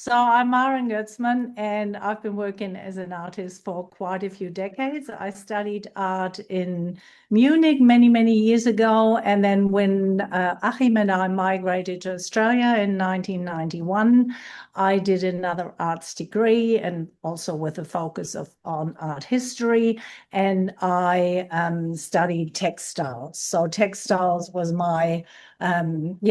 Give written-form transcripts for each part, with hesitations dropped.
So I'm Maren Go, and I've been working as an artist for quite a few decades. I studied art in Munich many, many years ago. And then when Achim and I migrated to Australia in 1991, I did another arts degree and also with a focus on art history. And I studied textiles. So textiles was my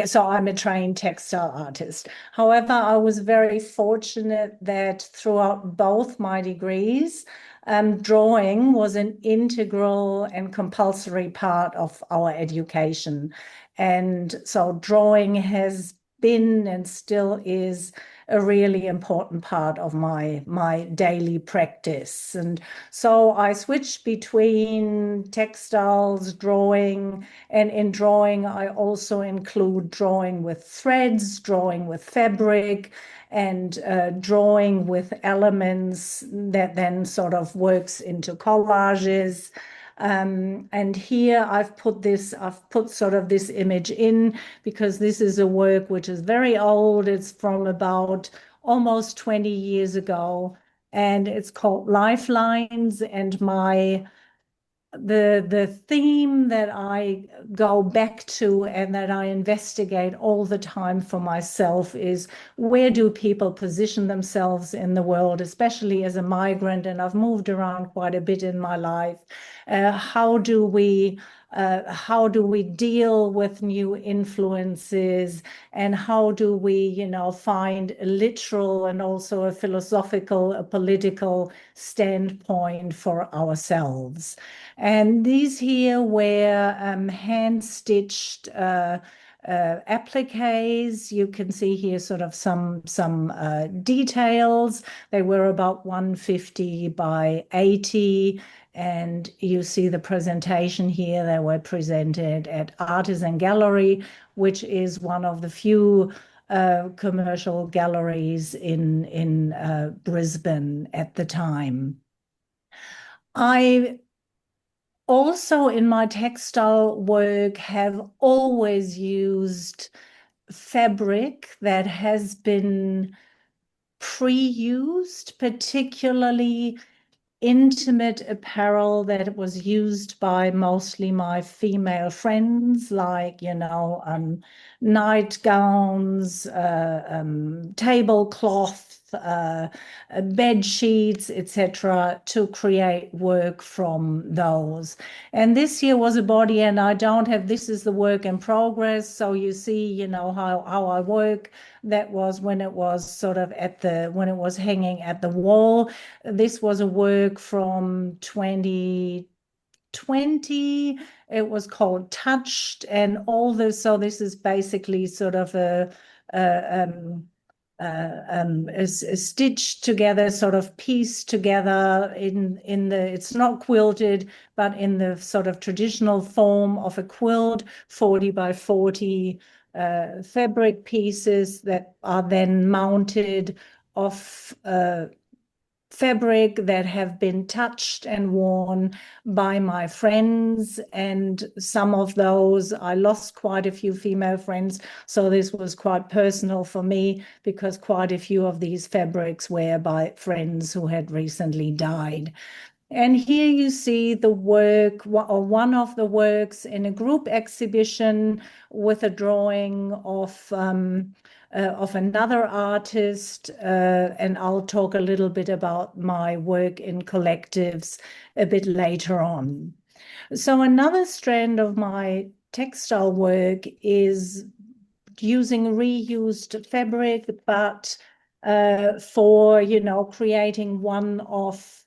so I'm a trained textile artist. However, I was very fortunate that throughout both my degrees, drawing was an integral and compulsory part of our education. And so drawing has been and still is a really important part of my daily practice. And so I switched between textiles, drawing, and in drawing, I also include drawing with threads, drawing with fabric, and drawing with elements that then sort of works into collages. And here I've put sort of this image in because this is a work which is very old. It's from about almost 20 years ago, and it's called Lifelines. And the theme that I go back to and that I investigate all the time for myself is, where do people position themselves in the world, especially as a migrant? And I've moved around quite a bit in my life. How do we deal with new influences, and how do we, find a literal and also a philosophical, a political standpoint for ourselves? And these here were hand-stitched appliques. You can see here sort of some details. They were about 150 by 80. And you see the presentation here. They were presented at Artisan Gallery, which is one of the few commercial galleries in Brisbane at the time. I also, in my textile work, have always used fabric that has been pre-used, particularly intimate apparel that was used by mostly my female friends, like, nightgowns, tablecloth, bed sheets, etc., to create work from those. And this here was a body, and I don't have, this is the work in progress. So you see, how I work. That was when it was sort of when it was hanging at the wall. This was a work from 2020. It was called Touched, and all this. So this is basically sort of a stitched together, sort of pieced together in the, it's not quilted, but in the sort of traditional form of a quilt, 40 by 40 fabric pieces that are then mounted off fabric that have been touched and worn by my friends. And some of those, I lost quite a few female friends. So this was quite personal for me because quite a few of these fabrics were by friends who had recently died. And here you see the work, or one of the works in a group exhibition with a drawing of another artist. And I'll talk a little bit about my work in collectives a bit later on. So another strand of my textile work is using reused fabric, but for, creating one-off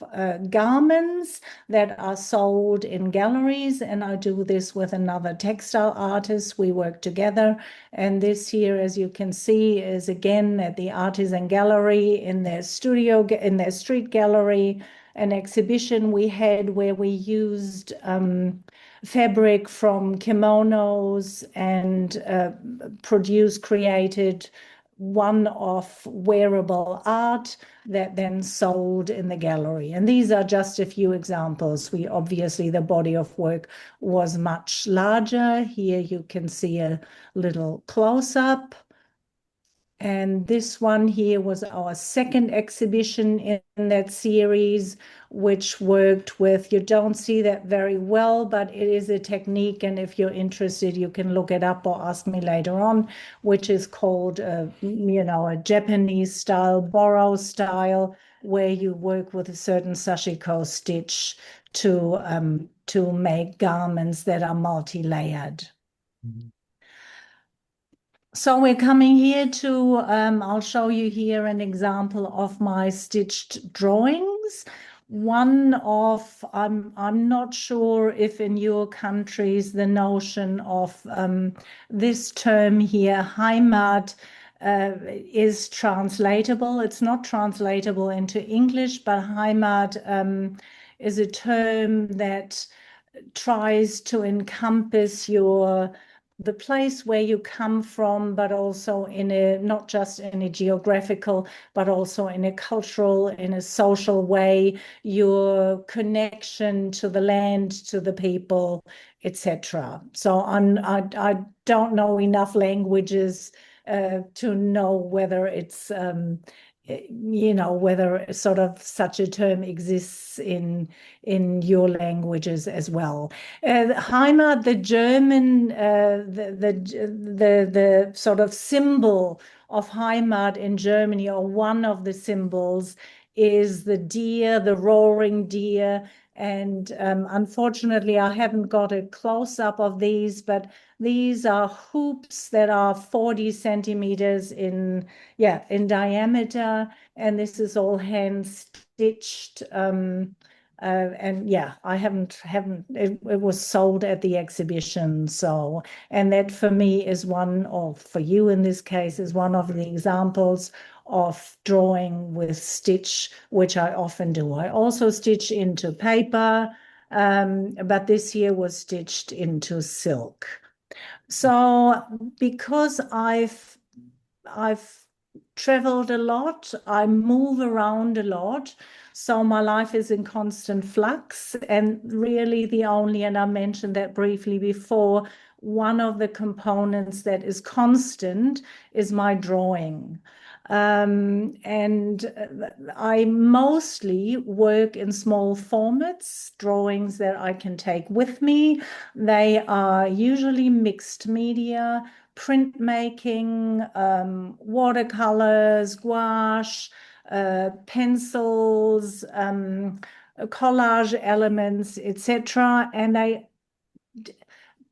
garments that are sold in galleries. And I do this with another textile artist. We work together. And this here, as you can see, is again at the Artisan Gallery in their studio, in their street gallery, an exhibition we had where we used fabric from kimonos and created one-off wearable art that then sold in the gallery. And these are just a few examples. Obviously, the body of work was much larger. Here you can see a little close-up. And this one here was our second exhibition in that series, which worked with, you don't see that very well, but it is a technique. And if you're interested, you can look it up or ask me later on, which is called, a Japanese style, borrow style, where you work with a certain sashiko stitch to make garments that are multi-layered. Mhm. So we're coming here to, I'll show you here an example of my stitched drawings. I'm not sure if in your countries the notion of this term here, Heimat, is translatable. It's not translatable into English, but Heimat is a term that tries to encompass the place where you come from, but also not just in a geographical, but also in a cultural, in a social way, your connection to the land, to the people, etc. So I don't know enough languages to know whether it's whether sort of such a term exists in your languages as well. Heimat, the German, the sort of symbol of Heimat in Germany, or one of the symbols, is the deer, the roaring deer. And unfortunately, I haven't got a close-up of these, but these are hoops that are 40 centimeters in diameter, and this is all hand stitched. And yeah, I haven't it was sold at the exhibition. So, and that for me is for you in this case, is one of the examples of drawing with stitch, which I often do. I also stitch into paper, but this year was stitched into silk. So because I've traveled a lot, I move around a lot, so my life is in constant flux. And really and I mentioned that briefly before, one of the components that is constant is my drawing. And I mostly work in small formats, drawings that I can take with me. They are usually mixed media, printmaking, watercolors, gouache, pencils, collage elements, etc. And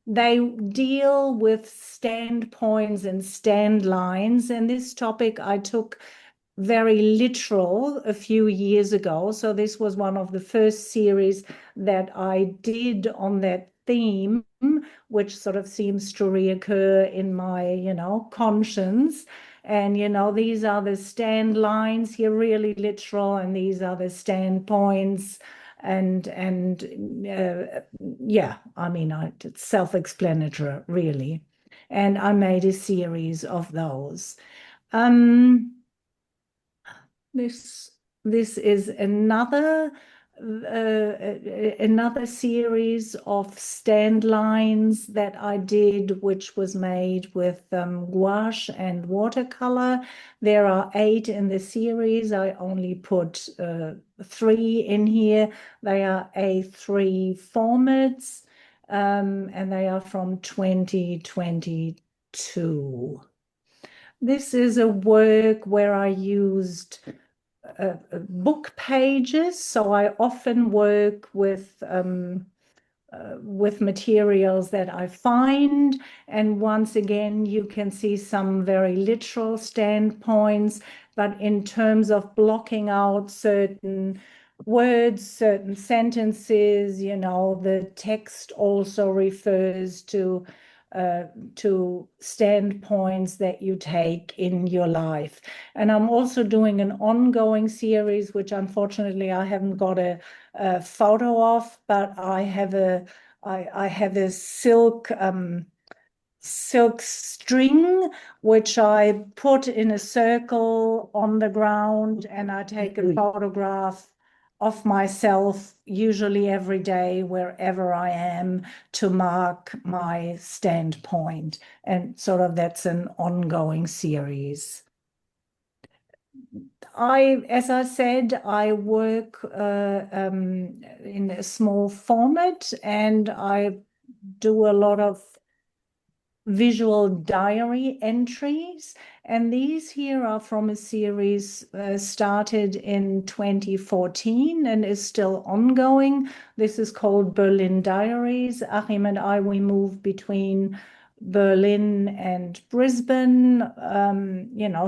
they deal with standpoints and stand lines. And this topic I took very literal a few years ago. So this was one of the first series that I did on that theme, which sort of seems to reoccur in my, conscience. And, these are the stand lines here, really literal, and these are the standpoints. And yeah, I mean, it's self-explanatory, really. And I made a series of those. This is another series of stand lines that I did, which was made with gouache and watercolor. There are 8 in the series. I only put 3 in here. They are A3 formats, and they are from 2022. This is a work where I used book pages. So I often work with materials that I find. And once again, you can see some very literal standpoints, but in terms of blocking out certain words, certain sentences, the text also refers to standpoints that you take in your life. And I'm also doing an ongoing series, which unfortunately I haven't got a photo of, but I have a silk string, which I put in a circle on the ground, and I take a photograph of myself, usually every day, wherever I am, to mark my standpoint. And sort of that's an ongoing series. as I said, I work in a small format, and I do a lot of visual diary entries. And these here are from a series started in 2014 and is still ongoing. This is called Berlin Diaries. Achim and I, we move between Berlin and Brisbane,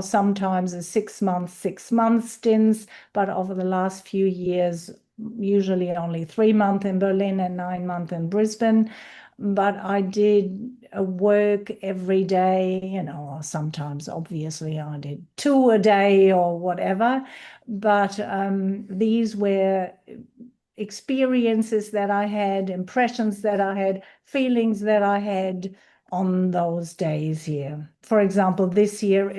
sometimes a 6 month stints, but over the last few years, usually only 3 months in Berlin and 9 months in Brisbane. But I did work every day, or sometimes obviously I did 2 a day or whatever. But these were experiences that I had, impressions that I had, feelings that I had on those days here. For example, this year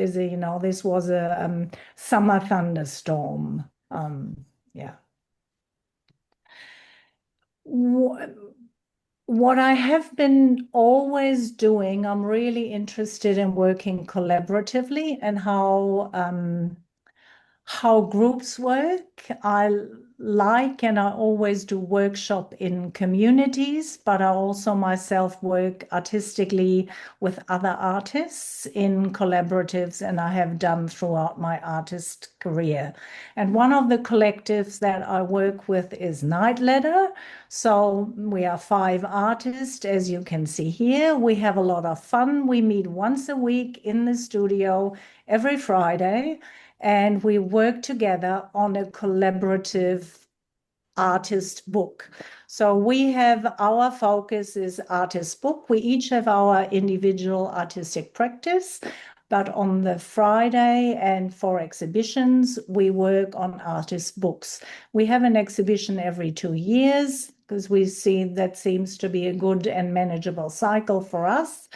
this was a summer thunderstorm. Yeah. What I have been always doing, I'm really interested in working collaboratively and how groups work. I like and I always do workshop in communities, but I also myself work artistically with other artists in collaboratives, and I have done throughout my artist career. And one of the collectives that I work with is Night Letter. So we are 5 artists, as you can see here. We have a lot of fun. We meet once a week in the studio every Friday, and we work together on a collaborative artist book. So we have, our focus is artist book. We each have our individual artistic practice, but on the Friday and for exhibitions, we work on artist books. We have an exhibition every 2 years because we see that seems to be a good and manageable cycle for us.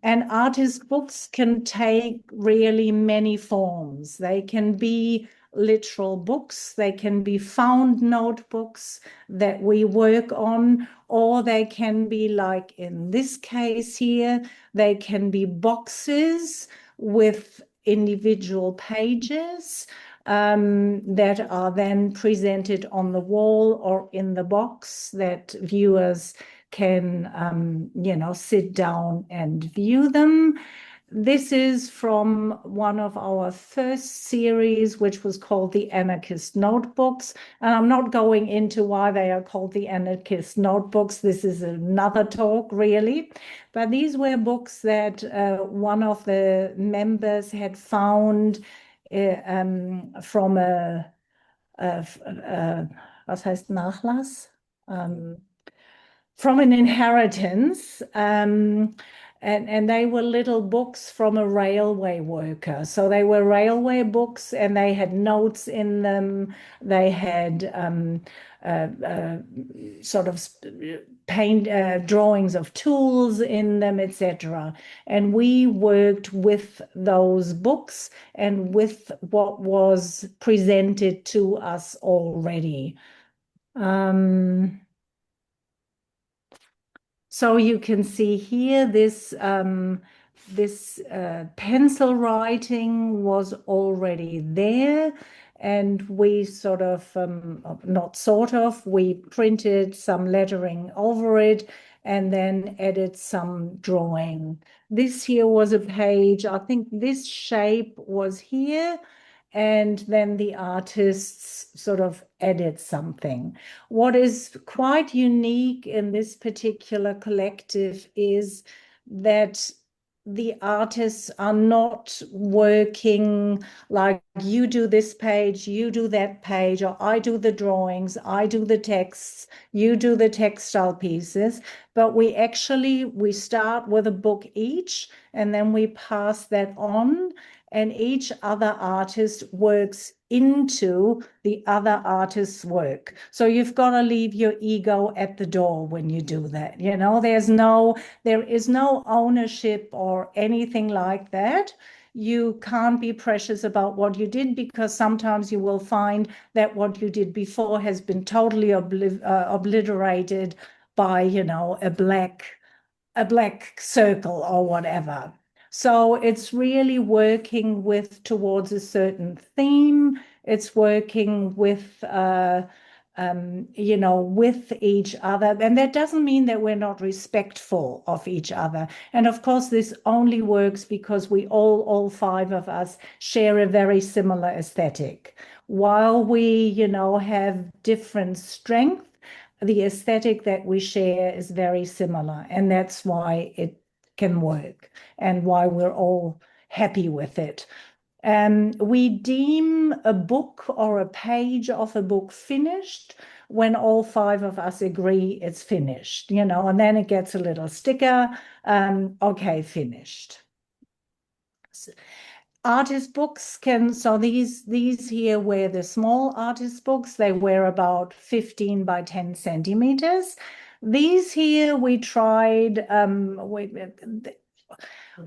And artist books can take really many forms. They can be literal books, they can be found notebooks that we work on, or they can be, like in this case here, they can be boxes with individual pages that are then presented on the wall or in the box that viewers can, sit down and view them. This is from one of our first series, which was called the Anarchist Notebooks. And I'm not going into why they are called the Anarchist Notebooks. This is another talk, really. But these were books that one of the members had found from was heißt Nachlass? From an inheritance, and they were little books from a railway worker. So they were railway books, and they had notes in them. They had sort of paint drawings of tools in them, etc. And we worked with those books and with what was presented to us already. So you can see here this pencil writing was already there, and we sort of, we printed some lettering over it and then added some drawing. This here was a page, I think this shape was here, and then the artists sort of added something. What is quite unique in this particular collective is that the artists are not working like you do this page, you do that page, or I do the drawings, I do the texts, you do the textile pieces. But we start with a book each, and then we pass that on, and each other artist works into the other artist's work. So you've got to leave your ego at the door when you do that. There is no ownership or anything like that. You can't be precious about what you did, because sometimes you will find that what you did before has been totally obliterated by, a black circle or whatever. So it's really working with towards a certain theme. It's working with with each other. And that doesn't mean that we're not respectful of each other. And of course, this only works because we all five of us share a very similar aesthetic. While we, have different strength, the aesthetic that we share is very similar. And that's why it can work and why we're all happy with it. We deem a book or a page of a book finished when all five of us agree it's finished, and then it gets a little sticker, okay, finished. Artist books so these here were the small artist books. They were about 15 by 10 centimeters. These here we tried,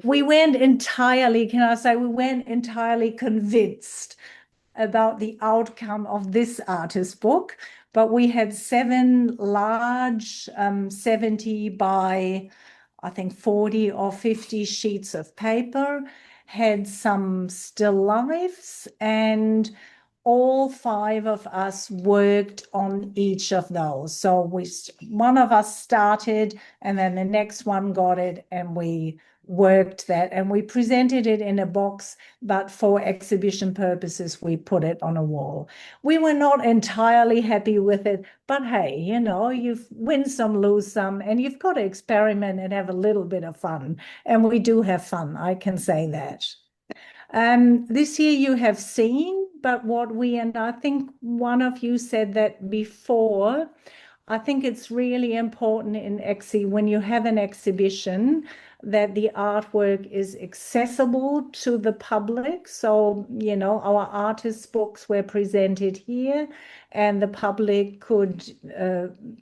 we went entirely, can I say, we went entirely convinced about the outcome of this artist book, but we had 7 large 70 by, I think, 40 or 50 sheets of paper, had some still lifes, and all 5 of us worked on each of those. So one of us started, and then the next one got it, and we worked that, and we presented it in a box, but for exhibition purposes, we put it on a wall. We were not entirely happy with it, but hey, you win some, lose some, and you've got to experiment and have a little bit of fun. And we do have fun, I can say that. This year you have seen, but and I think one of you said that before, I think it's really important when you have an exhibition that the artwork is accessible to the public. So, our artists' books were presented here and the public could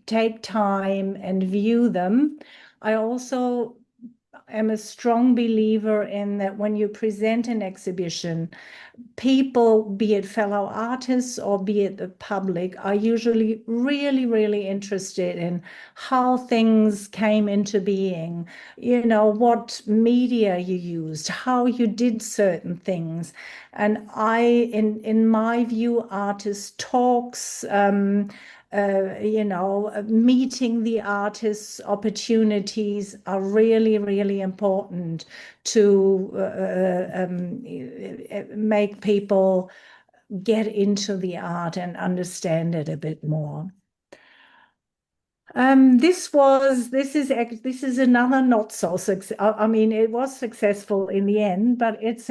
take time and view them. I also am a strong believer in that when you present an exhibition, people, be it fellow artists or be it the public, are usually really, really interested in how things came into being, what media you used, how you did certain things. And in my view, artist talks, meeting the artists' opportunities are really, really important to make people get into the art and understand it a bit more. This is another not so success. I mean, it was successful in the end, but it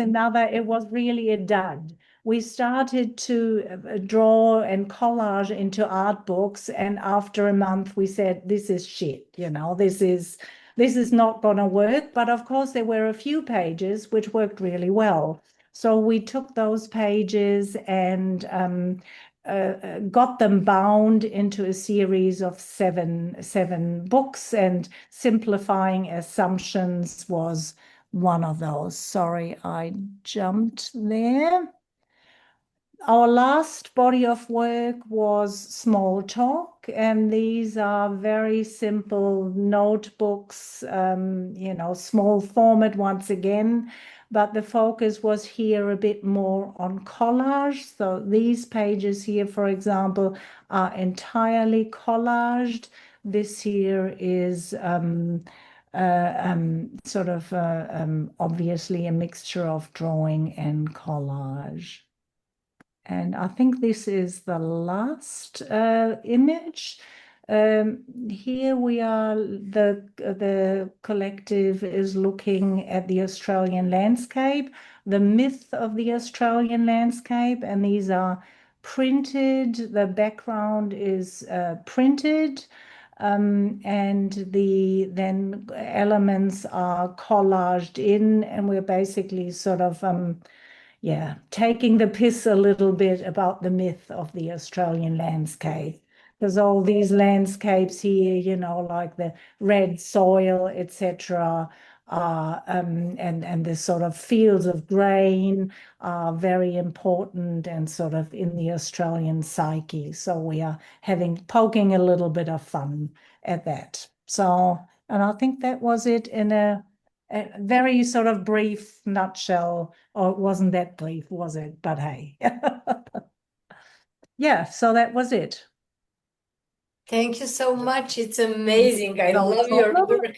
was really a dud. We started to draw and collage into art books, and after a month we said, this is shit, this is not going to work. But of course, there were a few pages which worked really well. So we took those pages and got them bound into a series of seven books, and simplifying assumptions was one of those. Sorry, I jumped there. Our last body of work was Small Talk, and these are very simple notebooks, small format once again, but the focus was here a bit more on collage. So these pages here, for example, are entirely collaged. This here is obviously a mixture of drawing and collage. And I think this is the last image. Here we are, the collective is looking at the Australian landscape, the myth of the Australian landscape, and these are printed, the background is printed, and then elements are collaged in, and we're basically sort of taking the piss a little bit about the myth of the Australian landscape. There's all these landscapes here, like the red soil, etc., and the sort of fields of grain are very important and sort of in the Australian psyche. So we are poking a little bit of fun at that. So, and I think that was it in a a very sort of brief nutshell, or it wasn't that brief, was it? But hey. Yeah, so that was it. Thank you so much. It's amazing. I No love your problem. work.